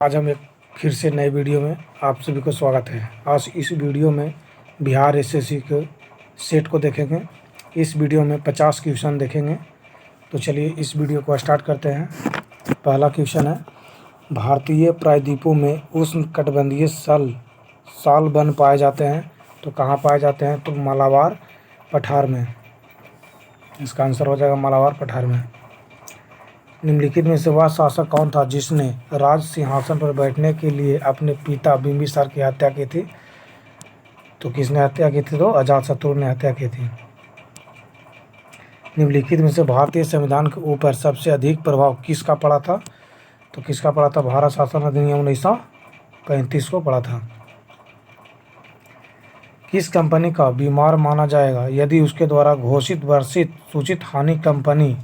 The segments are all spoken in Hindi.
आज हम एक फिर से नए वीडियो में आप सभी को स्वागत है। आज इस वीडियो में बिहार एसएससी के सेट को देखेंगे। इस वीडियो में 50 क्वेश्चन देखेंगे। तो चलिए इस वीडियो को स्टार्ट करते हैं। पहला क्वेश्चन है, भारतीय प्रायद्वीपों में उष्णकटिबंधीय साल वन पाए जाते हैं। तो कहाँ पाए जाते हैं? तो मालाबार पठार में। इसका आंसर हो जाएगा मालाबार पठार में। निम्नलिखित में से वह शासक कौन था जिसने राज सिंहासन पर बैठने के लिए अपने पिता बिंबिसार की हत्या की थी? तो किसने हत्या की थी? तो अजातशत्रु ने हत्या की थी। निम्नलिखित में से भारतीय संविधान के ऊपर सबसे अधिक प्रभाव किसका पड़ा था? तो किसका पड़ा था? भारत शासन अधिनियम 1935 को पड़ा था। किस कंपनी का बीमार माना जाएगा यदि उसके द्वारा घोषित वर्षित सूचित हानि कंपनी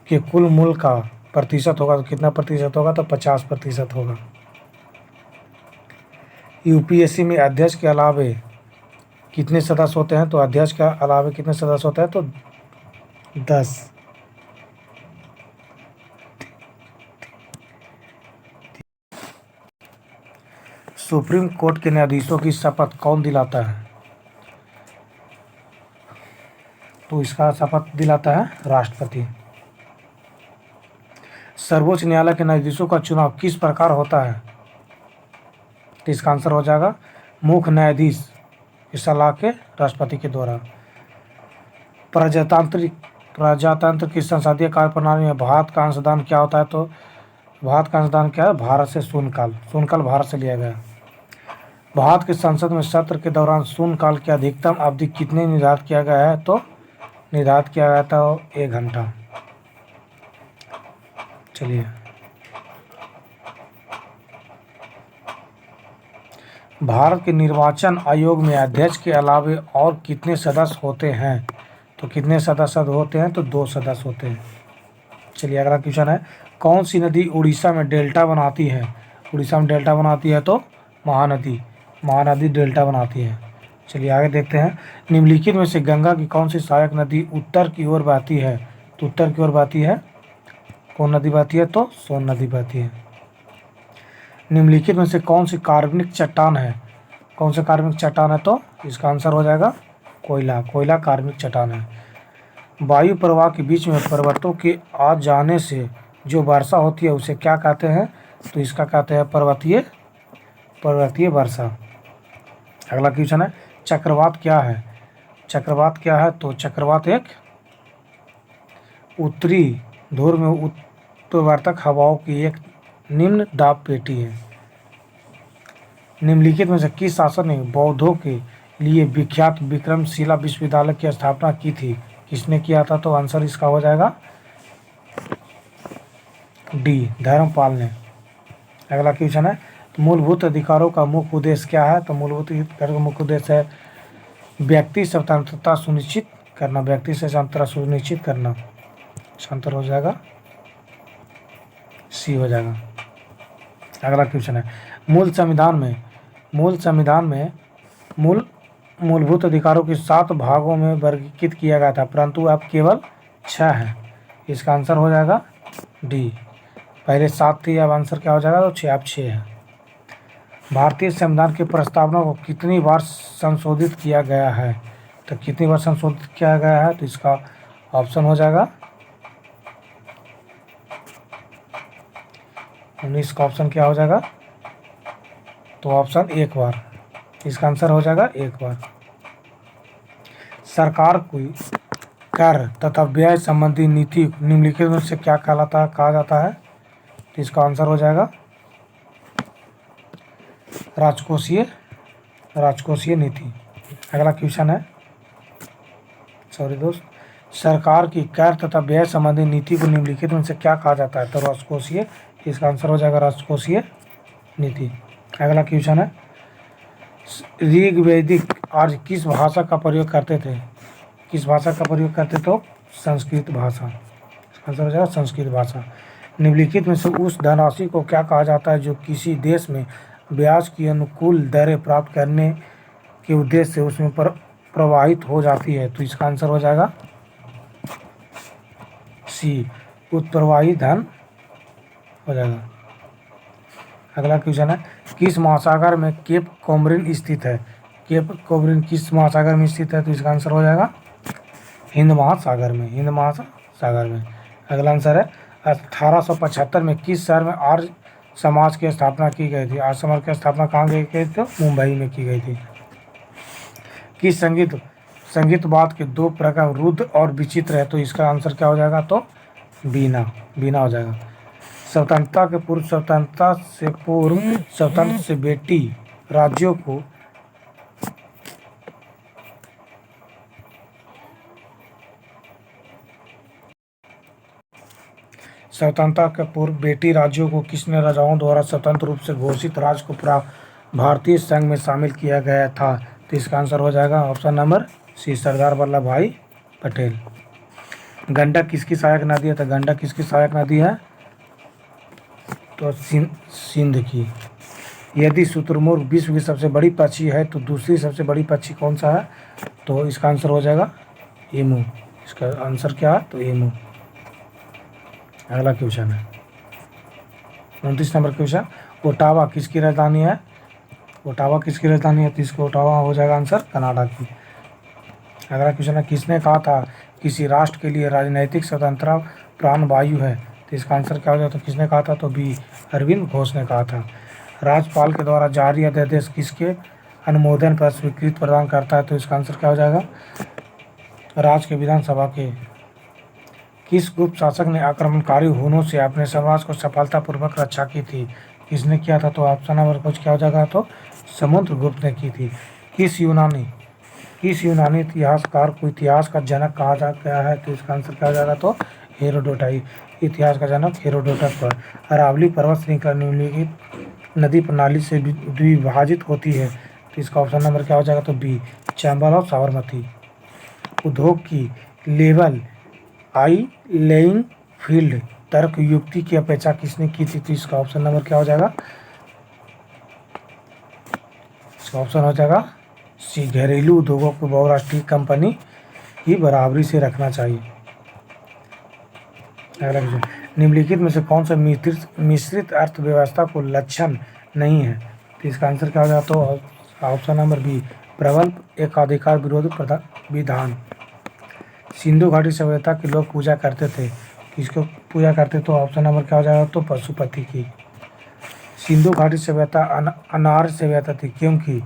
के कुल मूल्य का प्रतिशत होगा? तो कितना प्रतिशत होगा? तो 50% होगा। यूपीएससी में अध्यक्ष के अलावे कितने सदस्य होते हैं? तो अध्यक्ष के अलावे कितने सदस्य होते हैं? तो 10। सुप्रीम कोर्ट के न्यायाधीशों की शपथ कौन दिलाता है? तो इसका शपथ दिलाता है राष्ट्रपति। सर्वोच्च न्यायालय के न्यायाधीशों का चुनाव किस प्रकार होता है? तो इसका आंसर हो जाएगा मुख्य न्यायाधीश की सलाह के राष्ट्रपति के द्वारा। प्रजातंत्र की संसदीय कार्यप्रणाली में भारत का अंशदान क्या होता है? तो भारत का अंशदान क्या है? भारत से शून्यकाल भारत से लिया गया। भारत की संसद में सत्र के दौरान शून्यकाल की अधिकतम अवधि कितने निर्धारित किया गया है? तो निर्धारित किया गया था 1 घंटा। चलिए, भारत के निर्वाचन आयोग में अध्यक्ष के अलावे और कितने सदस्य होते हैं? तो कितने सदस्य होते हैं? तो 2 सदस्य होते हैं। चलिए अगला क्वेश्चन है, कौन सी नदी उड़ीसा में डेल्टा बनाती है? उड़ीसा में डेल्टा बनाती है तो महानदी डेल्टा बनाती है। चलिए आगे देखते हैं, निम्नलिखित में से गंगा की कौन सी सहायक नदी उत्तर की ओर बहती है? तो उत्तर की ओर बहती है कौन नदी बहती है? तो सोन नदी बहती है। निम्नलिखित में से कौन सी कार्बनिक चट्टान है? कौन सी कार्बनिक चट्टान है? तो इसका आंसर हो जाएगा कोयला कार्बनिक चट्टान है। वायु प्रवाह के बीच में पर्वतों के आ जाने से जो वर्षा होती है उसे क्या कहते हैं? तो इसका कहते हैं पर्वतीय वर्षा। अगला क्वेश्चन है, चक्रवात क्या है? तो चक्रवात एक उत्तरी ध्रुव में उत्तरवर्तक हवाओं की एक निम्न दाब पेटी है। निम्नलिखित में से किस शासक ने बौद्धों के लिए विख्यात विक्रमशिला विश्वविद्यालय की स्थापना की थी? किसने किया था? तो आंसर इसका हो जाएगा डी, धर्मपाल ने। अगला क्वेश्चन है, मूलभूत अधिकारों का मुख्य उद्देश्य क्या है? तो मूलभूत अधिकारों का मुख्य उद्देश्य है व्यक्ति स्वतंत्रता सुनिश्चित करना। आंसर हो जाएगा सी हो जाएगा। अगला क्वेश्चन है, मूलभूत अधिकारों के 7 भागों में वर्गीकृत किया गया था, परंतु अब केवल 6 है। इसका आंसर हो जाएगा डी। पहले 7 थी, अब आंसर क्या हो जाएगा? तो 6, अब 6 है। भारतीय संविधान की प्रस्तावना को कितनी बार संशोधित किया गया है? तो कितनी बार संशोधित किया गया है? तो इसका ऑप्शन हो जाएगा 19 का ऑप्शन क्या हो जाएगा? तो ऑप्शन 1 बार। इसका आंसर हो जाएगा 1 बार। सरकार की कर तथा व्यय संबंधी नीति निम्नलिखित में से क्या कहा जाता है? तो इसका आंसर हो जाएगा राजकोषीय नीति। अगला क्वेश्चन है, सरकार की कर तथा व्यय संबंधी नीति को निम्नलिखित में से क्या कहा जाता है? तो राजकोषीय। इसका आंसर हो जाएगा राजकोषीय नीति। अगला क्वेश्चन है, ऋग्वेदिक आर्य किस भाषा का प्रयोग करते थे? तो संस्कृत भाषा। आंसर हो जाएगा संस्कृत भाषा। निम्नलिखित में से उस धनराशि को क्या कहा जाता है जो किसी देश में ब्याज की अनुकूल दरें प्राप्त करने के उद्देश्य से उसमें प्रवाहित हो जाती है? तो इसका आंसर हो जाएगा सी, उत्प्रवाही धन हो जाएगा। अगला क्वेश्चन है, किस महासागर में केप कोमरिन स्थित है? केप कोमरिन किस महासागर में स्थित है? तो इसका आंसर हो जाएगा हिंद महासागर में, हिंद महासागर में। अगला आंसर है, 1875 में किस शहर में आर्य समाज की स्थापना की गई थी? आर्य समाज की स्थापना कहाँ की गई थी? तो मुंबई में की गई थी। किस संगीतवाद के दो प्रकार रुद्र और विचित्र है? तो इसका आंसर क्या हो जाएगा? तो बीना, बीना हो जाएगा। स्वतंत्रता के पूर्व, स्वतंत्र से बेटी राज्यों को स्वतंत्रता के पूर्व बेटी राज्यों को किसने राजाओं द्वारा स्वतंत्र रूप से घोषित राज्य को भारतीय संघ में शामिल किया गया था? तो इसका आंसर हो जाएगा option number C, Sardar Vallabh भाई पटेल। गंडक किसकी सहायक नदी है? तो गंडक किसकी सहायक नदी है? तो सिंध की। यदि शुतुरमुर्ग विश्व की सबसे बड़ी पक्षी है तो दूसरी सबसे बड़ी पक्षी कौन सा है? तो इसका आंसर हो जाएगा एमू। इसका आंसर क्या है? तो एमू। अगला क्वेश्चन है 29 नंबर क्वेश्चन, ओटावा किसकी राजधानी है? ओटावा किसकी राजधानी है? तो इसको ओटावा हो जाएगा आंसर कनाडा की। अगला क्वेश्चन है, किसने कहा था किसी राष्ट्र के लिए राजनैतिक स्वतंत्रता प्राणवायु है? तो इसका आंसर क्या हो जाता है? तो किसने कहा था? तो बी अरविंद घोष ने कहा था। राज्यपाल के द्वारा जारी अध्यादेश किसके अनुमोदन पर स्वीकृति प्रदान करता है? तो इसका आंसर क्या हो जाएगा? राज्य के विधानसभा के। किस गुप्त शासक ने आक्रमणकारी हुनों से अपने समाज को सफलतापूर्वक रक्षा की थी? किसने किया था? तो ऑप्शन नंबर कुछ क्या हो जाएगा? तो समुद्रगुप्त ने की थी। किस यूनानी इतिहासकार को इतिहास का जनक कहा जा गया है? तो इसका आंसर क्या हो जाएगा? तो हेरोडोटस। इतिहास का जनक हेरोडोटस पर। अरावली पर्वत श्रृंखला निम्नलिखित नदी प्रणाली से द्विभाजित होती है? तो इसका ऑप्शन नंबर क्या हो जाएगा? तो बी चंबल और साबरमती। उद्योग की लेवल लेइंग फील्ड तर्क युक्ति की अपेक्षा किसने की थी? तो इसका ऑप्शन नंबर क्या हो जाएगा? इसका ऑप्शन हो जाएगा सी, घरेलू उद्योगों को बहुराष्ट्रीय कंपनी की बराबरी से रखना चाहिए। अगला क्वेश्चन, निम्नलिखित में से कौन सा मिश्रित अर्थव्यवस्था को लक्षण नहीं है? तो इसका आंसर क्या हो जाएगा? तो ऑप्शन नंबर बी प्रबल एकाधिकार विरोधी विधान। सिंधु घाटी सभ्यता के लोग पूजा करते थे, किसको पूजा करते? तो ऑप्शन नंबर क्या हो जाएगा? तो पशुपति की। सिंधु घाटी सभ्यता अनार्य सभ्यता थी क्योंकि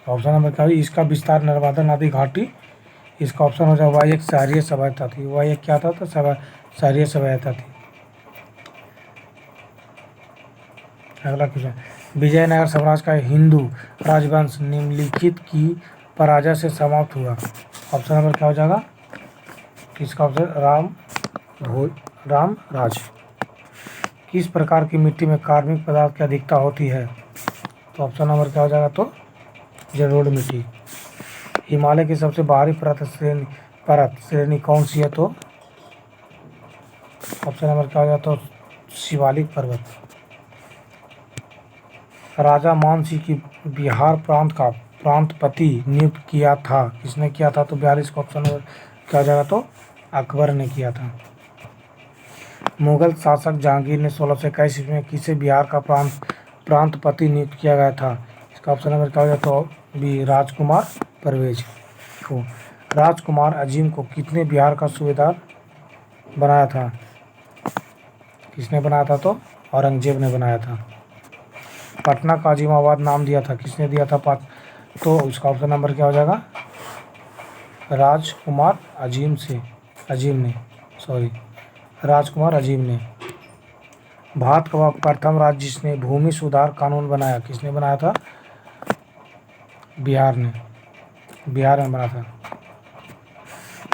ऑप्शन नंबर क्या है? इसका विस्तार नर्मदा नदी घाटी। इसका ऑप्शन हो जाएगा वह एक क्षारीय सभ्यता थी। वह एक क्या था? तो क्षारीय सभ्यता थी। अगला क्वेश्चन, विजयनगर साम्राज्य का हिंदू राजवंश निम्नलिखित की पराजय से समाप्त हुआ? ऑप्शन नंबर क्या हो जाएगा? इसका ऑप्शन राम राज। किस प्रकार की मिट्टी में कार्बनिक पदार्थ की अधिकता होती है? तो ऑप्शन नंबर क्या हो जाएगा? तो जलोढ़ मिट्टी। हिमालय की सबसे बाहरी परत श्रेणी कौन सी है? तो ऑप्शन नंबर क्या हो जाएगा? तो शिवालिक पर्वत। राजा मान सिंह की बिहार प्रांत का प्रांतपति नियुक्त किया था, किसने किया था? तो 42 का ऑप्शन नंबर क्या हो जाएगा? तो अकबर ने किया था। मुगल शासक जहांगीर ने 1621 ईस्वी में किसे बिहार का प्रांतपति नियुक्त किया गया था? इसका ऑप्शन नंबर क्या हो जाएगा? तो बी राजकुमार परवेज को। राजकुमार अजीम को कितने बिहार का सूबेदार बनाया था? किसने बनाया था? तो औरंगजेब ने बनाया था। पटना का अजीमाबाद नाम दिया था, किसने दिया था? तो उसका ऑप्शन नंबर क्या हो जाएगा? राजकुमार अजीम ने। भारत का प्रथम राज्य जिसने भूमि सुधार कानून बनाया, किसने बनाया था? बिहार में बना था।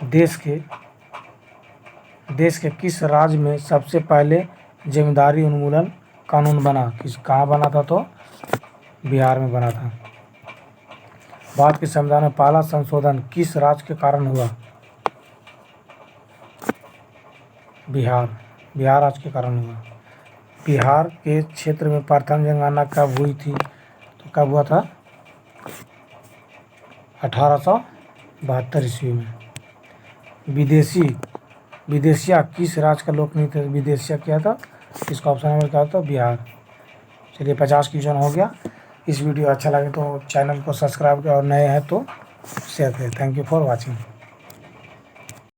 देश के किस राज्य में सबसे पहले जमींदारी उन्मूलन कानून बना? कहाँ बना था? तो बिहार में बना था। भारत के संविधान में पहला संशोधन किस राज्य के कारण हुआ? बिहार राज्य के कारण हुआ। बिहार के क्षेत्र में प्रथम जनगणना कब हुई थी? तो कब हुआ था? 1872 ईस्वी में। विदेशिया किस राज्य का लोक नृत्य? विदेशिया क्या था? इसका ऑप्शन नंबर क्या होता है? बिहार। चलिए 50 क्वेश्चन हो गया। इस वीडियो अच्छा लगे तो चैनल को सब्सक्राइब करें और नए हैं तो शेयर करें। Thank you for watching.